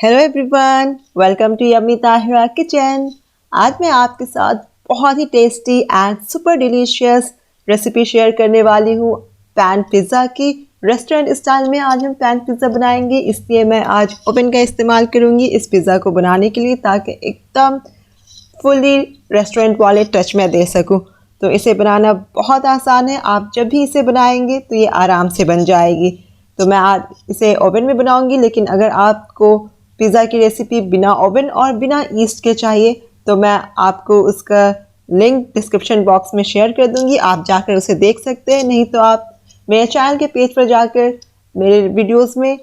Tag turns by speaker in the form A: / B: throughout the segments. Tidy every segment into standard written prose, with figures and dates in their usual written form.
A: Hello everyone, welcome to yummy Tahira kitchen. आज मैं आपके साथ बहुत ही tasty and super delicious recipe share करने वाली हूँ पैन पिज़्ज़ा की। रेस्टोरेंट स्टाइल में आज हम पैन पिज़्ज़ा बनाएंगे, इसलिए मैं आज ओवन का इस्तेमाल करूँगी इस पिज़्ज़ा को बनाने के लिए, ताकि एकदम फुली रेस्टोरेंट वाले टच में दे सकूँ। तो इसे बनाना बहुत आसान है, आप जब भी इसे बनाएंगे तो ये आराम से बन जाएगी। तो मैं आज इसे ओवन में बनाऊंगी, लेकिन अगर आपको पिज़्ज़ा की रेसिपी बिना ओवन और बिना ईस्ट के चाहिए तो मैं आपको उसका लिंक डिस्क्रिप्शन बॉक्स में शेयर कर दूंगी, आप जाकर उसे देख सकते हैं। नहीं तो आप मेरे चैनल के पेज पर जाकर मेरे वीडियोस में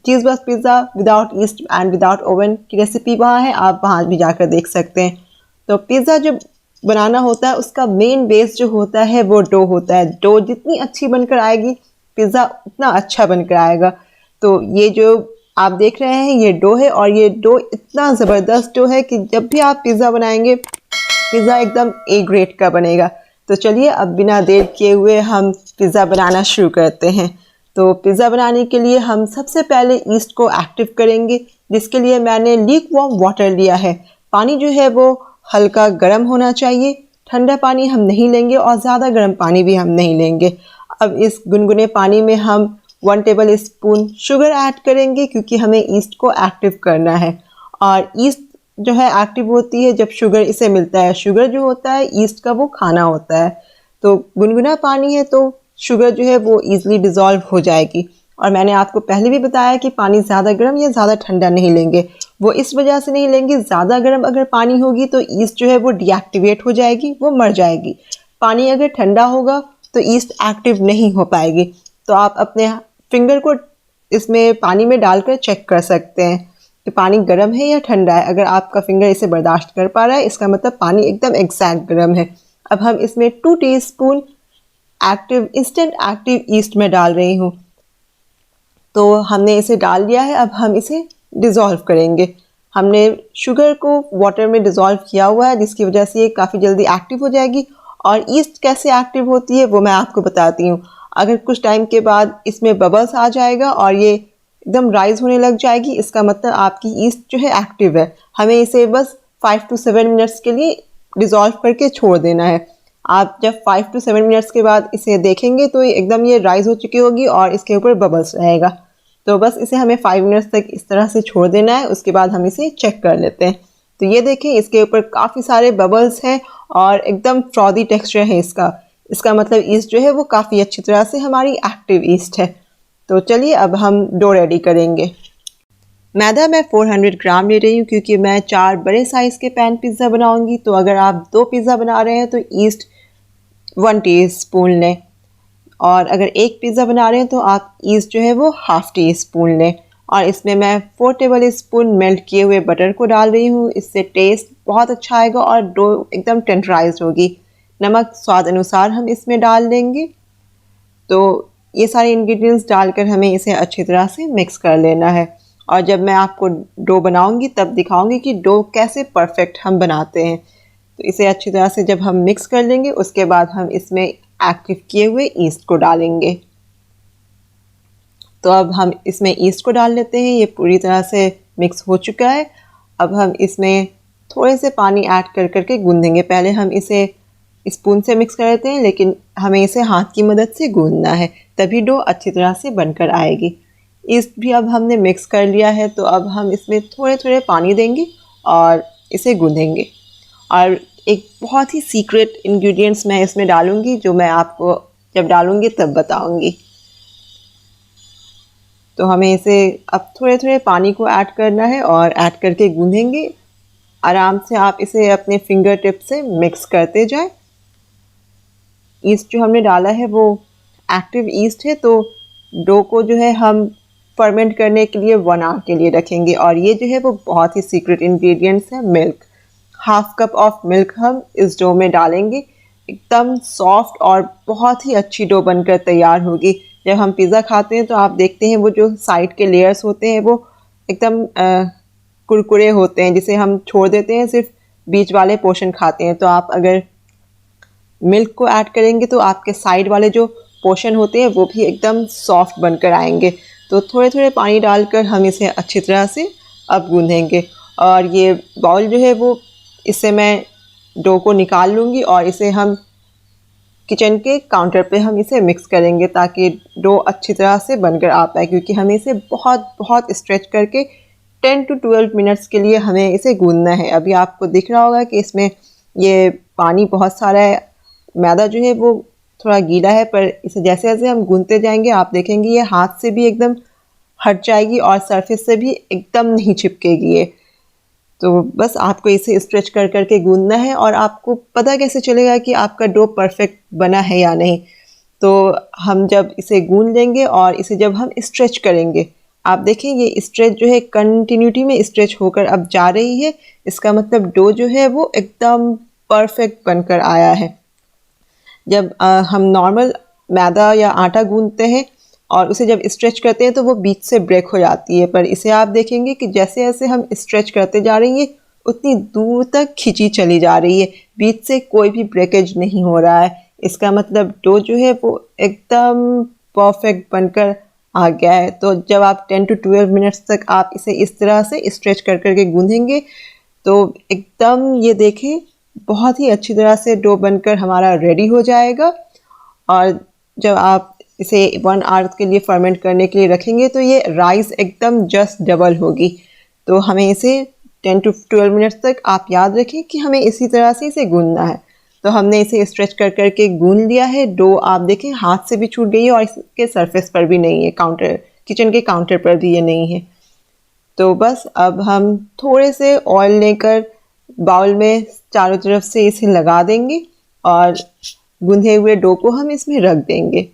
A: चीज़ बस pizza without east and without oven की रेसिपी वहाँ है, आप वहाँ भी जाकर देख सकते हैं। तो पिज़्ज़ा जो बनाना होता है उसका मेन बेस जो होता है वो डो होता है। डो जितनी अच्छी बनकर आएगी पिज़्ज़ा उतना अच्छा बनकर आएगा। तो ये जो आप देख रहे हैं ये डो है, और ये डो इतना ज़बरदस्त डो है कि जब भी आप पिज़्ज़ा बनाएंगे पिज़्ज़ा एकदम ए ग्रेड का बनेगा। तो चलिए अब बिना देर किए हुए हम पिज़्ज़ा बनाना शुरू करते हैं। तो पिज़्ज़ा बनाने के लिए हम सबसे पहले ईस्ट को एक्टिव करेंगे, जिसके लिए मैंने लीक वार्म वाटर लिया है। पानी जो है वो हल्का गर्म होना चाहिए, ठंडा पानी हम नहीं लेंगे और ज़्यादा गर्म पानी भी हम नहीं लेंगे। अब इस गुनगुने पानी में हम 1 टेबल स्पून शुगर ऐड करेंगे, क्योंकि हमें ईस्ट को एक्टिव करना है। और ईस्ट जो है एक्टिव होती है जब शुगर इसे मिलता है। शुगर जो होता है ईस्ट का वो खाना होता है। तो गुनगुना पानी है तो शुगर जो है वो ईजिली डिज़ोल्व हो जाएगी। और मैंने आपको पहले भी बताया कि पानी ज़्यादा गर्म या ज़्यादा ठंडा नहीं लेंगे। वो इस वजह से नहीं लेंगे, ज़्यादा गर्म अगर पानी होगी तो ईस्ट जो है वो डीएक्टिवेट हो जाएगी, वो मर जाएगी। पानी अगर ठंडा होगा तो ईस्ट एक्टिव नहीं हो पाएगी। तो आप अपने फिंगर को इसमें पानी में डालकर चेक कर सकते हैं कि पानी गर्म है या ठंडा है। अगर आपका फिंगर इसे बर्दाश्त कर पा रहा है इसका मतलब पानी एकदम एग्जैक्ट गर्म है। अब हम इसमें 2 टीस्पून इंस्टेंट एक्टिव ईस्ट में डाल रही हूँ। तो हमने इसे डाल दिया है, अब हम इसे डिज़ोल्व करेंगे। हमने शुगर को वाटर में डिज़ोल्व किया हुआ है, जिसकी वजह से ये काफ़ी जल्दी एक्टिव हो जाएगी। और ईस्ट कैसे एक्टिव होती है वो मैं आपको बताती हूँ। अगर कुछ टाइम के बाद इसमें बबल्स आ जाएगा और ये एकदम राइज होने लग जाएगी, इसका मतलब आपकी ईस्ट जो है एक्टिव है। हमें इसे बस 5 to 7 मिनट्स के लिए डिज़ोल्व करके छोड़ देना है। आप जब 5 to 7 मिनट्स के बाद इसे देखेंगे तो एकदम ये राइज हो चुकी होगी और इसके ऊपर बबल्स रहेगा। तो बस इसे हमें 5 मिनट्स तक इस तरह से छोड़ देना है, उसके बाद हम इसे चेक कर लेते हैं। तो ये देखें इसके ऊपर काफ़ी सारे बबल्स हैं और एकदम फ्रॉदी टेक्सचर है इसका मतलब ईस्ट जो है वो काफ़ी अच्छी तरह से हमारी एक्टिव ईस्ट है। तो चलिए अब हम डो रेडी करेंगे। मैदा मैं 400 ग्राम ले रही हूँ, क्योंकि मैं 4 बड़े साइज़ के पैन पिज़्ज़ा बनाऊंगी। तो अगर आप 2 पिज़्ज़ा बना रहे हैं तो ईस्ट 1 टीस्पून लें, और अगर एक पिज़्ज़ा बना रहे हैं तो आप ईस्ट जो है वो ½ टीस्पून लें। और इसमें मैं 4 टेबल स्पून मेल्ट किए हुए बटर को डाल रही हूँ। इससे टेस्ट बहुत अच्छा आएगा और डो एकदम टेंडराइज्ड होगी। नमक स्वाद अनुसार हम इसमें डाल देंगे। तो ये सारे इंग्रेडिएंट्स डालकर हमें इसे अच्छी तरह से मिक्स कर लेना है। और जब मैं आपको डो बनाऊंगी तब दिखाऊंगी कि डो कैसे परफेक्ट हम बनाते हैं। तो इसे अच्छी तरह से जब हम मिक्स कर लेंगे उसके बाद हम इसमें एक्टिव किए हुए ईस्ट को डालेंगे। तो अब हम इसमें ईस्ट को डाल लेते हैं। ये पूरी तरह से मिक्स हो चुका है। अब हम इसमें थोड़े से पानी ऐड कर करके गूंदेंगे। पहले हम इसे स्पून से मिक्स कर लेते हैं, लेकिन हमें इसे हाथ की मदद से गूंदना है, तभी डो अच्छी तरह से बनकर आएगी। ईस्ट भी अब हमने मिक्स कर लिया है, तो अब हम इसमें थोड़े थोड़े पानी देंगे और इसे गूंदेंगे। और एक बहुत ही सीक्रेट इंग्रेडिएंट्स मैं इसमें डालूंगी, जो मैं आपको जब डालूंगी तब बताऊंगी। तो हमें इसे अब थोड़े थोड़े पानी को ऐड करना है और ऐड करके गूंदेंगे। आराम से आप इसे अपने फिंगर टिप से मिक्स करते जाएं। ईस्ट जो हमने डाला है वो एक्टिव ईस्ट है, तो डो को जो है हम फर्मेंट करने के लिए 1 आवर के लिए रखेंगे। और ये जो है वो बहुत ही सीक्रेट इंग्रेडिएंट्स है मिल्क। ½ कप ऑफ मिल्क हम इस डो में डालेंगे। एकदम सॉफ्ट और बहुत ही अच्छी डो बनकर तैयार होगी। जब हम पिज़्ज़ा खाते हैं तो आप देखते हैं वो जो साइड के लेयर्स होते हैं वो एकदम कुरकुरे होते हैं, जिसे हम छोड़ देते हैं, सिर्फ बीच वाले पोर्शन खाते हैं। तो आप अगर मिल्क को ऐड करेंगे तो आपके साइड वाले जो पोर्शन होते हैं वो भी एकदम सॉफ्ट बनकर आएंगे। तो थोड़े थोड़े पानी डालकर हम इसे अच्छी तरह से अब गूँधेंगे। और ये बाउल जो है वो, इससे मैं डो को निकाल लूँगी और इसे हम किचन के काउंटर पे हम इसे मिक्स करेंगे ताकि डो अच्छी तरह से बनकर आ पाए, क्योंकि हमें इसे बहुत बहुत स्ट्रेच करके 10 to 12 मिनट्स के लिए हमें इसे गूँधना है। अभी आपको दिख रहा होगा कि इसमें ये पानी बहुत सारा है, मैदा जो है वो थोड़ा गीला है, पर इसे जैसे जैसे हम गूँधते जाएंगे आप देखेंगे ये हाथ से भी एकदम हट जाएगी और सरफेस से भी एकदम नहीं चिपकेगी ये। तो बस आपको इसे स्ट्रेच कर करके गूँधना है और आपको पता कैसे चलेगा कि आपका डो परफेक्ट बना है या नहीं। तो हम जब इसे गूँध लेंगे और इसे जब हम स्ट्रेच करेंगे, आप देखें ये स्ट्रेच जो है कंटिन्यूटी में स्ट्रेच होकर अब जा रही है, इसका मतलब डो जो है वो एकदम परफेक्ट बनकर आया है। जब हम नॉर्मल मैदा या आटा गूँधते हैं और उसे जब स्ट्रेच करते हैं तो वो बीच से ब्रेक हो जाती है, पर इसे आप देखेंगे कि जैसे जैसे हम स्ट्रेच करते जा रही है उतनी दूर तक खिंची चली जा रही है, बीच से कोई भी ब्रेकेज नहीं हो रहा है। इसका मतलब डो जो है वो एकदम परफेक्ट बनकर आ गया है। तो जब आप 10 to 12 मिनट्स तक आप इसे इस तरह से स्ट्रेच कर करके गूँधेंगे तो एकदम ये देखें बहुत ही अच्छी तरह से डो बनकर हमारा रेडी हो जाएगा। और जब आप इसे 1 आवर के लिए फर्मेंट करने के लिए रखेंगे तो ये राइस एकदम जस्ट डबल होगी। तो हमें इसे 10 to 12 मिनट्स तक आप याद रखें कि हमें इसी तरह से इसे गूँधना है। तो हमने इसे स्ट्रेच कर करके गूँध लिया है। डो आप देखें हाथ से भी छूट गई है और इसके सरफेस पर भी नहीं है, काउंटर किचन के काउंटर पर भी ये नहीं है। तो बस अब हम थोड़े से ऑयल लेकर बाउल में चारों तरफ से इसे लगा देंगे और गूँधे हुए डो को हम इसमें रख देंगे।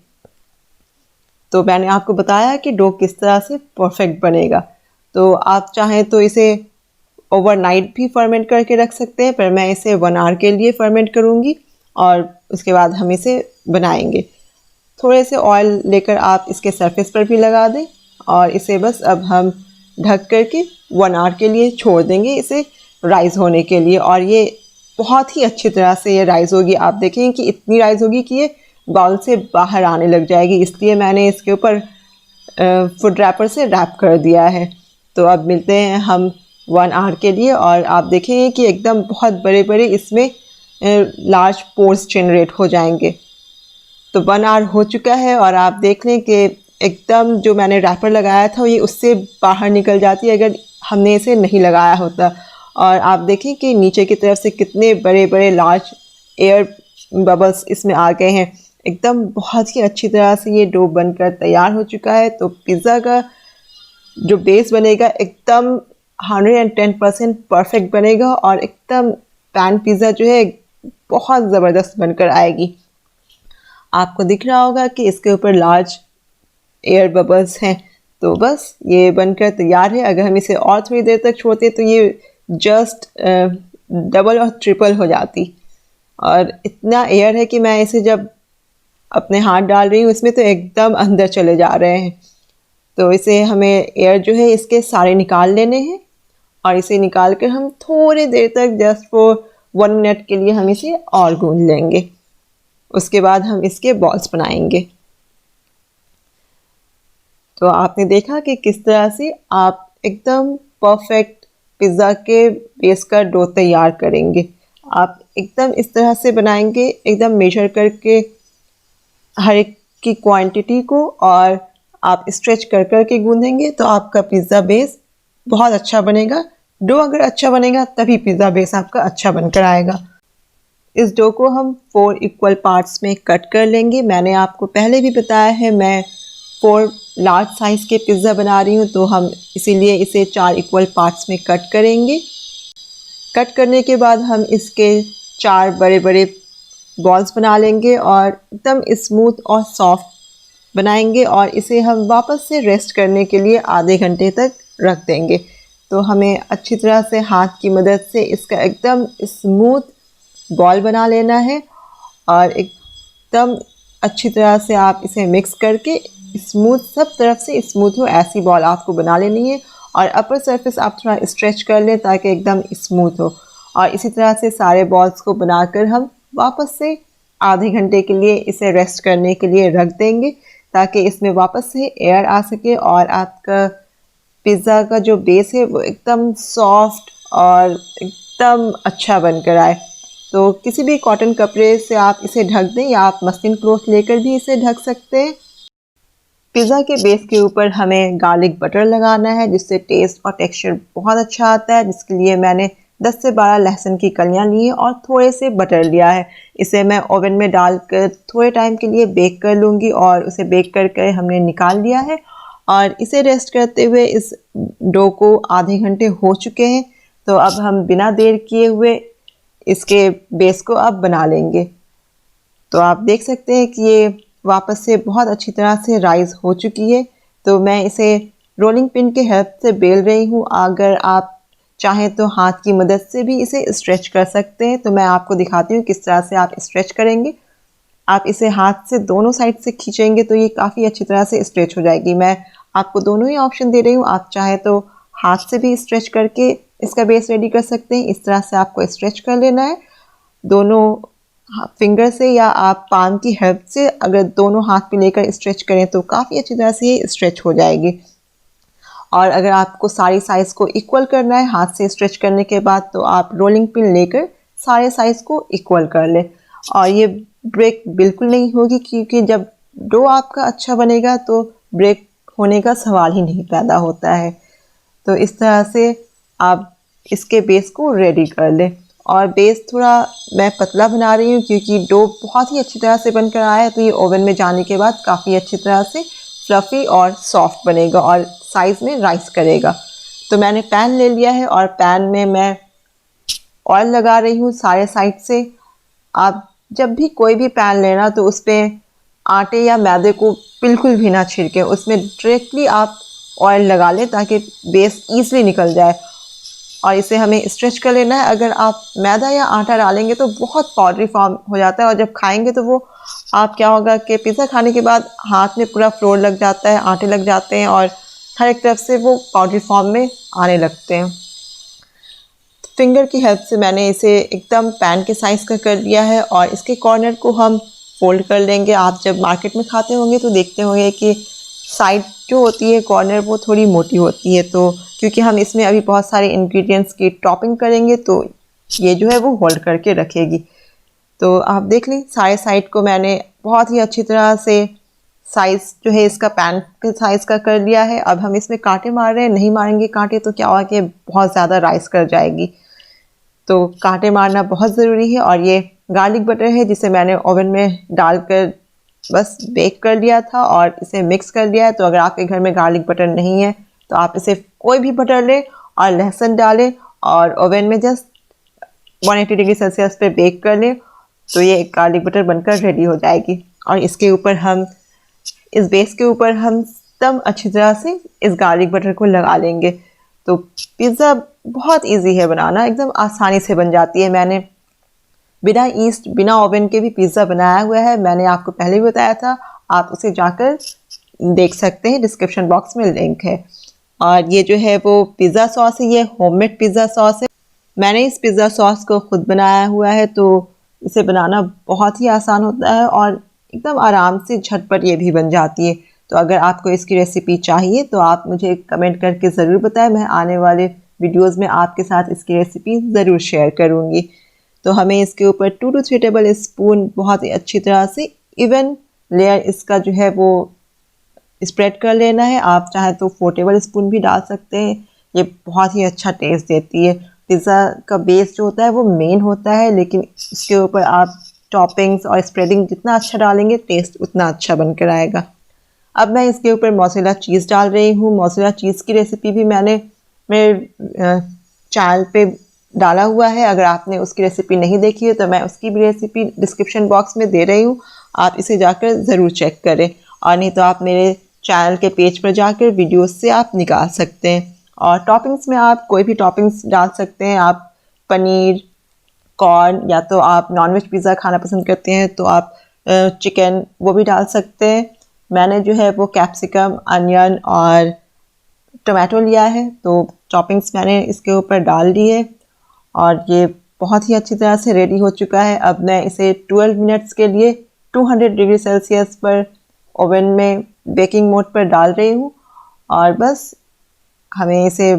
A: तो मैंने आपको बताया कि डो किस तरह से परफेक्ट बनेगा। तो आप चाहें तो इसे ओवरनाइट भी फर्मेंट करके रख सकते हैं, पर मैं इसे 1 आवर के लिए फर्मेंट करूँगी और उसके बाद हम इसे बनाएंगे। थोड़े से ऑयल लेकर आप इसके सरफेस पर भी लगा दें और इसे बस अब हम ढक करके 1 आवर के लिए छोड़ देंगे इसे राइज़ होने के लिए। और ये बहुत ही अच्छी तरह से ये राइज़ होगी। आप देखें कि इतनी राइज़ होगी कि ये बाउल से बाहर आने लग जाएगी, इसलिए मैंने इसके ऊपर फूड रैपर से रैप कर दिया है। तो अब मिलते हैं हम 1 आवर के लिए और आप देखेंगे कि एकदम बहुत बड़े बड़े इसमें लार्ज पोर्स जनरेट हो जाएंगे। तो 1 आवर हो चुका है और आप देख लें कि एकदम जो मैंने रैपर लगाया था ये उससे बाहर निकल जाती है अगर हमने इसे नहीं लगाया होता। और आप देखें कि नीचे की तरफ से कितने बड़े बड़े लार्ज एयर बबल्स इसमें आ गए हैं। एकदम बहुत ही अच्छी तरह से ये डो बनकर तैयार हो चुका है। तो पिज़्ज़ा का जो बेस बनेगा एकदम 110% परफेक्ट बनेगा और एकदम पैन पिज़्ज़ा जो है बहुत ज़बरदस्त बनकर आएगी। आपको दिख रहा होगा कि इसके ऊपर लार्ज एयर बबल्स हैं। तो बस ये बनकर तैयार है। अगर हम इसे और थोड़ी देर तक छोड़ते तो ये जस्ट डबल और ट्रिपल हो जाती। और इतना एयर है कि मैं इसे जब अपने हाथ डाल रही हूँ इसमें तो एकदम अंदर चले जा रहे हैं। तो इसे हमें एयर जो है इसके सारे निकाल लेने हैं और इसे निकाल कर हम थोड़ी देर तक जस्ट फॉर 1 मिनट के लिए हम इसे और गूंद लेंगे। उसके बाद हम इसके बॉल्स बनाएंगे। तो आपने देखा कि किस तरह से आप एकदम परफेक्ट पिज़्ज़ा के बेस का डो तैयार करेंगे। आप एकदम इस तरह से बनाएंगे, एकदम मेजर करके हर एक की क्वांटिटी को, और आप स्ट्रेच कर कर के गूंदेंगे तो आपका पिज़्ज़ा बेस बहुत अच्छा बनेगा। डो अगर अच्छा बनेगा तभी पिज़्ज़ा बेस आपका अच्छा बनकर आएगा। इस डो को हम 4 इक्वल पार्ट्स में कट कर लेंगे। मैंने आपको पहले भी बताया है मैं 4 लार्ज साइज़ के पिज़्ज़ा बना रही हूँ, तो हम इसीलिए इसे 4 इक्वल पार्ट्स में कट करेंगे। कट करने के बाद हम इसके 4 बड़े बड़े बॉल्स बना लेंगे और एकदम स्मूथ और सॉफ्ट बनाएंगे और इसे हम वापस से रेस्ट करने के लिए आधे घंटे तक रख देंगे। तो हमें अच्छी तरह से हाथ की मदद से इसका एकदम स्मूथ बॉल बना लेना है और एकदम अच्छी तरह से आप इसे मिक्स करके स्मूथ, सब तरफ से स्मूथ हो ऐसी बॉल आपको बना लेनी है। और अपर सरफेस आप थोड़ा स्ट्रेच कर लें ताकि एकदम स्मूथ हो। और इसी तरह से सारे बॉल्स को बनाकर हम वापस से आधे घंटे के लिए इसे रेस्ट करने के लिए रख देंगे ताकि इसमें वापस से एयर आ सके और आपका पिज़्ज़ा का जो बेस है वो एकदम सॉफ्ट और एकदम अच्छा बनकर आए। तो किसी भी कॉटन कपड़े से आप इसे ढक दें या आप मसलिन क्लॉथ लेकर भी इसे ढक सकते हैं। पिज़्ज़ा के बेस के ऊपर हमें गार्लिक बटर लगाना है जिससे टेस्ट और टेक्सचर बहुत अच्छा आता है, जिसके लिए मैंने 10 से 12 लहसुन की कलियां ली हैं और थोड़े से बटर लिया है। इसे मैं ओवन में डालकर थोड़े टाइम के लिए बेक कर लूँगी और उसे बेक करके हमने निकाल लिया है और इसे रेस्ट करते हुए इस डो को आधे घंटे हो चुके हैं। तो अब हम बिना देर किए हुए इसके बेस को अब बना लेंगे। तो आप देख सकते हैं कि ये वापस से बहुत अच्छी तरह से राइज़ हो चुकी है। तो मैं इसे रोलिंग पिन के हेल्प से बेल रही हूँ। अगर आप चाहें तो हाथ की मदद से भी इसे स्ट्रेच कर सकते हैं। तो मैं आपको दिखाती हूँ किस तरह से आप स्ट्रेच करेंगे। आप इसे हाथ से दोनों साइड से खींचेंगे तो ये काफ़ी अच्छी तरह से स्ट्रेच हो जाएगी। मैं आपको दोनों ही ऑप्शन दे रही हूँ। आप चाहे तो हाथ से भी स्ट्रेच करके इसका बेस रेडी कर सकते हैं। इस तरह से आपको स्ट्रेच कर लेना है दोनों फिंगर से, या आप पाम की हेल्प से अगर दोनों हाथ में लेकर स्ट्रेच करें तो काफ़ी अच्छी तरह से ये स्ट्रेच हो जाएगी। और अगर आपको सारी साइज़ को इक्वल करना है हाथ से स्ट्रेच करने के बाद तो आप रोलिंग पिन लेकर सारे साइज़ को इक्वल कर लें। और ये ब्रेक बिल्कुल नहीं होगी क्योंकि जब डो आपका अच्छा बनेगा तो ब्रेक होने का सवाल ही नहीं पैदा होता है। तो इस तरह से आप इसके बेस को रेडी कर लें। और बेस थोड़ा मैं पतला बना रही हूँ क्योंकि डो बहुत ही अच्छी तरह से बनकर आया है, तो ये ओवन में जाने के बाद काफ़ी अच्छी तरह से फ्लफ़ी और सॉफ्ट बनेगा और साइज़ में राइस करेगा। तो मैंने पैन ले लिया है और पैन में मैं ऑयल लगा रही हूँ सारे साइड से। आप जब भी कोई भी पैन लेना तो उस पर आटे या मैदे को बिल्कुल भी ना छिड़कें, उसमें डायरेक्टली आप ऑयल लगा लें ताकि बेस ईज़िली निकल जाए। और इसे हमें स्ट्रेच कर लेना है। अगर आप मैदा या आटा डालेंगे तो बहुत पाउडरी फॉर्म हो जाता है और जब खाएंगे तो वो आप क्या होगा कि पिज़्ज़ा खाने के बाद हाथ में पूरा फ्लोर लग जाता है, आटे लग जाते हैं और हर एक तरफ से वो पाउडरी फॉर्म में आने लगते हैं। फिंगर की हेल्प से मैंने इसे एकदम पैन के साइज़ का कर लिया है और इसके कॉर्नर को हम फोल्ड कर लेंगे। आप जब मार्केट में खाते होंगे तो देखते होंगे कि साइड जो होती है कॉर्नर वो थोड़ी मोटी होती है, तो क्योंकि हम इसमें अभी बहुत सारे इंग्रेडिएंट्स की टॉपिंग करेंगे तो ये जो है वो होल्ड करके रखेगी। तो आप देख लें सारे साइड को मैंने बहुत ही अच्छी तरह से साइज़ जो है इसका पैन के साइज़ का कर लिया है। अब हम इसमें कांटे मार रहे हैं, नहीं मारेंगे कांटे तो क्या होगा कि बहुत ज़्यादा राइस कर जाएगी। तो कांटे मारना बहुत ज़रूरी है। और ये गार्लिक बटर है जिसे मैंने ओवन में डालकर बस बेक कर लिया था और इसे मिक्स कर लिया है। तो अगर आपके घर में गार्लिक बटर नहीं है तो आप इसे कोई भी बटर लें और लहसुन डालें और ओवन में जस्ट 180 डिग्री सेल्सियस पे बेक कर लें तो ये गार्लिक बटर बनकर रेडी हो जाएगी। और इसके ऊपर हम इस बेस के ऊपर हम एकदम अच्छी तरह से इस गार्लिक बटर को लगा लेंगे। तो पिज़्ज़ा बहुत इजी है बनाना, एकदम आसानी से बन जाती है। मैंने बिना ईस्ट बिना ओवन के भी पिज़्ज़ा बनाया हुआ है, मैंने आपको पहले भी बताया था, आप उसे जाकर देख सकते हैं, डिस्क्रिप्शन बॉक्स में लिंक है। और ये जो है वो पिज़्ज़ा सॉस है, ये होममेड पिज़्ज़ा सॉस है। मैंने इस पिज़्ज़ा सॉस को खुद बनाया हुआ है तो इसे बनाना बहुत ही आसान होता है और एकदम आराम से झटपट ये भी बन जाती है। तो अगर आपको इसकी रेसिपी चाहिए तो आप मुझे कमेंट करके ज़रूर बताएं, मैं आने वाले वीडियोस में आपके साथ इसकी रेसिपी ज़रूर शेयर करूँगी। तो हमें इसके ऊपर 2 to 3 टेबल स्पून बहुत ही अच्छी तरह से इवन लेयर इसका जो है वो स्प्रेड कर लेना है। आप चाहे तो 4 टेबल स्पून भी डाल सकते हैं, ये बहुत ही अच्छा टेस्ट देती है। पिज़्ज़ा का बेस जो होता है वो मेन होता है, लेकिन इसके ऊपर आप टॉपिंग्स और स्प्रेडिंग जितना अच्छा डालेंगे टेस्ट उतना अच्छा बनकर आएगा। अब मैं इसके ऊपर मोज़रेला चीज़ डाल रही हूँ। मोज़रेला चीज़ की रेसिपी भी मैंने मेरे चैनल पे डाला हुआ है, अगर आपने उसकी रेसिपी नहीं देखी है तो मैं उसकी भी रेसिपी डिस्क्रिप्शन बॉक्स में दे रही हूँ, आप इसे जाकर ज़रूर चेक करें। और नहीं तो आप मेरे चैनल के पेज पर जाकर वीडियोस से आप निकाल सकते हैं। और टॉपिंग्स में आप कोई भी टॉपिंग्स डाल सकते हैं, आप पनीर, कॉर्न, या तो आप नॉनवेज पिज़्ज़ा खाना पसंद करते हैं तो आप चिकन वो भी डाल सकते हैं। मैंने जो है वो कैप्सिकम, अनियन और टोमेटो लिया है, तो टॉपिंग्स मैंने इसके ऊपर डाल दी है और ये बहुत ही अच्छी तरह से रेडी हो चुका है। अब मैं इसे 12 मिनट्स के लिए 200 डिग्री सेल्सियस पर ओवन में बेकिंग मोड पर डाल रही हूँ और बस हमें इसे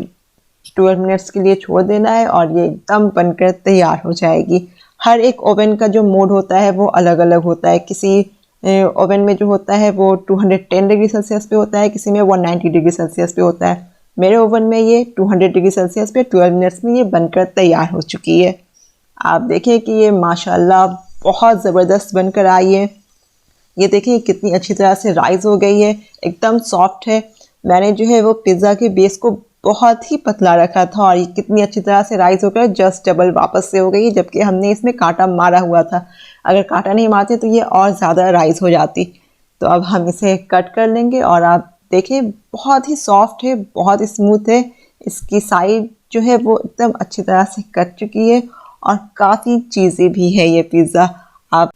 A: 12 मिनट्स के लिए छोड़ देना है और ये एकदम बनकर तैयार हो जाएगी। हर एक ओवन का जो मोड होता है वो अलग अलग होता है। किसी ओवन में जो होता है वो 210 डिग्री सेल्सियस पे होता है, किसी में 190 डिग्री सेल्सियस पे होता है। मेरे ओवन में ये 200 डिग्री सेल्सियस पे 12 मिनट्स में ये बनकर तैयार हो चुकी है। आप देखें कि ये माशाल्लाह बहुत ज़बरदस्त बनकर आई है। ये देखिए कितनी अच्छी तरह से राइज़ हो गई है, एकदम सॉफ्ट है। मैंने जो है वो पिज़्ज़ा के बेस को बहुत ही पतला रखा था और ये कितनी अच्छी तरह से राइज़ होकर जस्ट डबल वापस से हो गई, जबकि हमने इसमें कांटा मारा हुआ था। अगर कांटा नहीं मारते तो ये और ज़्यादा राइज़ हो जाती। तो अब हम इसे कट कर लेंगे और आप देखें बहुत ही सॉफ्ट है, बहुत ही स्मूथ है। इसकी साइड जो है वो एकदम अच्छी तरह से कट चुकी है और काफ़ी चीज़ी भी है ये पिज़्ज़ा। आप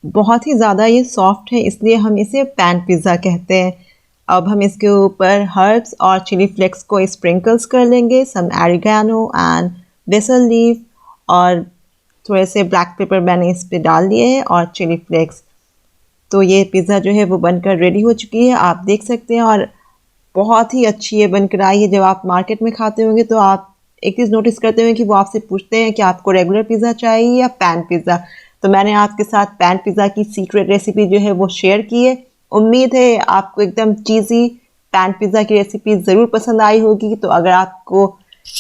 A: बहुत ही ज़्यादा ये सॉफ्ट है, इसलिए हम इसे पैन पिज़्ज़ा कहते हैं। अब हम इसके ऊपर हर्ब्स और चिली फ्लेक्स को स्प्रिंकल्स कर लेंगे, सम ऑरिगेनो एंड बेसल लीफ, और थोड़े से ब्लैक पेपर मैंने इस पे डाल दिए हैं और चिली फ्लेक्स। तो ये पिज़्ज़ा जो है वो बनकर रेडी हो चुकी है, आप देख सकते हैं, और बहुत ही अच्छी ये बनकर आई है। जब आप मार्केट में खाते होंगे तो आप एक चीज़ नोटिस करते होंगे कि वो आपसे पूछते हैं कि आपको रेगुलर पिज़्ज़ा चाहिए या पैन पिज़्ज़ा। तो मैंने आपके साथ पैन पिज़्ज़ा की सीक्रेट रेसिपी जो है वो शेयर की है। उम्मीद है आपको एकदम चीज़ी पैन पिज़्ज़ा की रेसिपी ज़रूर पसंद आई होगी। तो अगर आपको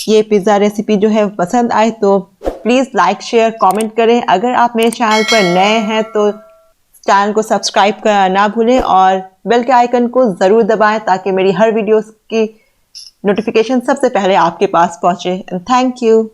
A: ये पिज़्ज़ा रेसिपी जो है पसंद आए तो प्लीज़ लाइक शेयर कमेंट करें। अगर आप मेरे चैनल पर नए हैं तो चैनल को सब्सक्राइब करना ना भूलें और बेल के आइकन को ज़रूर दबाएं ताकि मेरी हर वीडियोस की नोटिफिकेशन सबसे पहले आपके पास पहुंचे। And thank you.